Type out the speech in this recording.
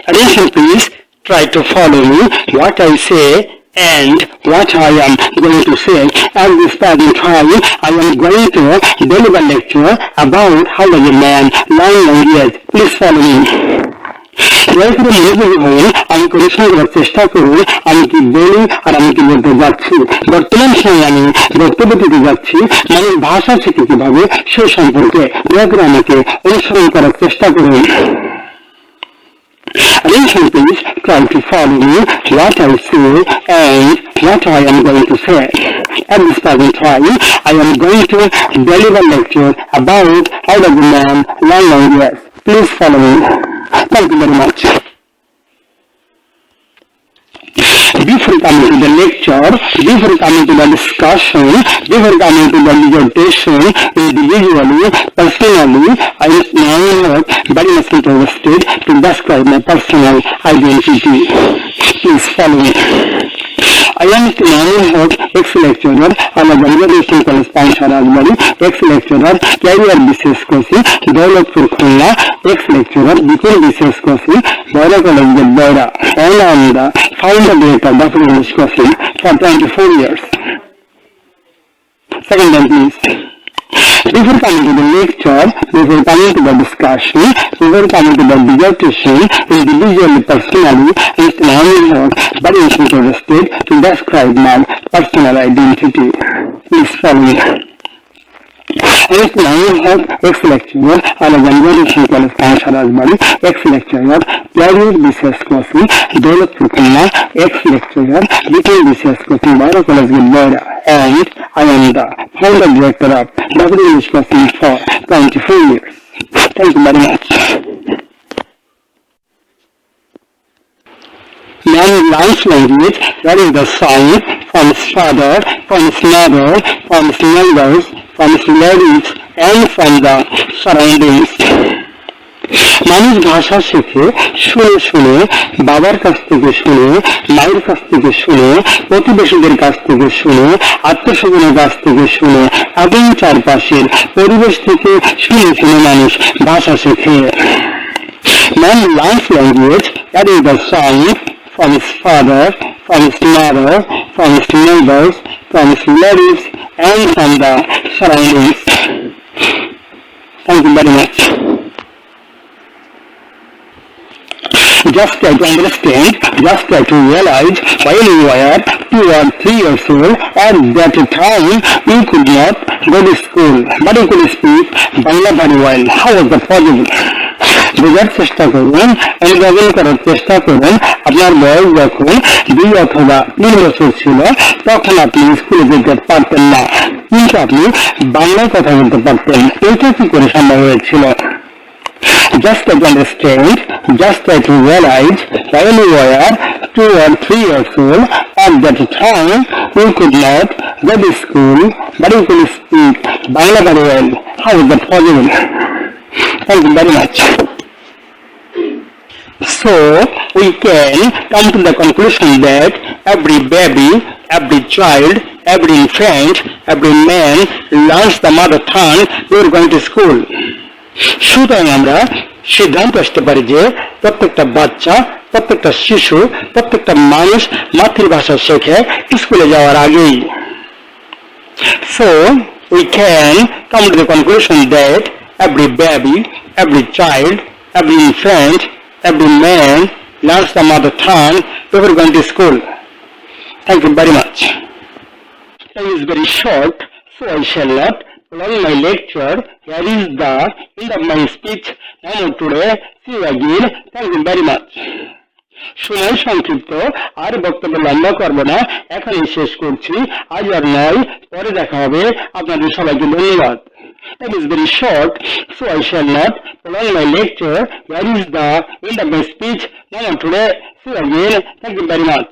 Attention please, try to follow me what I say and what I am going to say. At this present time, I am going to deliver lecture about how does a man learn language. Please follow me. দয়া করে মনোযোগী হয়ে আমি পরিশ্রম করার চেষ্টা করুন আমি কি বলি আর আমি কি বলতে যাচ্ছি। বর্তমান সময়ে আমি বক্তব্য দিতে যাচ্ছি মানুষ ভাষা শিখে কিভাবে সে সম্পর্কে দয়া করে আমাকে অনুসরণ করার চেষ্টা করুন। Attention please, try to follow me what I say and what I am going to say. At this present time, I am going to deliver lecture about how does a man learn language. Please follow me. Thank you very much. Before coming to the lecture, before coming to the discussion, before coming to the dissertation, individually, personally, I am now very much interested to describe my personal identity. Please follow me. I am now ex-lecturer, I am a graduation college Pancharagbari, ex-lecturer, career business coaching, By-Daffo360 Khulna, ex-lecturer, between business coaching, Boira College Boira, and I am the founder director of English coaching for 24 years. Second one please. Before coming to the lecture, before coming to the discussion, before coming to the dissertation, individually, personally, I am now very much interested to describe my personal identity. Please follow me. I am now ex-lecturer, I am a graduation college Pancharagbari, ex-lecturer, career business coaching, By-Daffo360 Khulna, ex-lecturer, between business coaching, Boira College Boira, and I am the founder director of English coaching for 24 years. Thank you very much. Man learns language learning the sound from his father, from his mother, from his neighbors, from his relatives, and from the surroundings. মানুষ ভাষা শেখে শুনে শুনে, বাবার কাছ থেকে শুনে, মায়ের কাছ থেকে শুনে, প্রতিবেশীদের কাছ থেকে শুনে, আত্মীয়স্বজনের কাছ থেকে শুনে এবং চারপাশের পরিবেশ থেকে শুনে শুনে মানুষ ভাষা শেখে। Man learns language hearing the sound from his father, from his mother, from his neighbors, from his relatives, and from the surroundings. Thank you very much. Just try to understand, just try to realize while you were 2 or 3 years old, at that time you could not go to school, but you could speak Bangla very well. How was that possible? বোঝার চেষ্টা করুন, অনুধাবন করার চেষ্টা করুন। আপনার বয়স যখন 2 অথবা 3 বছর ছিল তখন আপনি স্কুলে যেতে পারতেন না, কিন্তু আপনি বাংলায় কথা বলতে পারতেন। এটা কি করে সম্ভব হয়েছিল? Just try to understand, just try to realize while you were 2 or 3 years old, at that time you could not go to school, but you could speak Bangla very well. How is that possible? Thank you very much. So, we can come to the conclusion that every baby, every child, every infant, every man learns the mother tongue before going to school. সুতরাং আমরা সিদ্ধান্ত আসতে পারি যে প্রত্যেকটা বাচ্চা, প্রত্যেকটা শিশু, প্রত্যেকটা মানুষ মাতৃভাষা শেখে স্কুলে যাওয়ার আগেই। So, we can come to the conclusion that every baby, every child, every infant, every man learns the mother tongue before going to school. Thank you very much. Time is very short, so I shall not prolong my lecture. Here is the end of my speech. Now today, see you again. Thank you very much. সময় সংক্ষিপ্ত, আর বক্তব্য লম্বা করবো না, এখনই শেষ করছি। আজ আর নয়, পরে দেখা হবে। আপনাদের সবাইকে ধন্যবাদ। That is very short, so I shall not prolong my lecture. Here is the end of my speech. Now today, see you again. Thank you very much.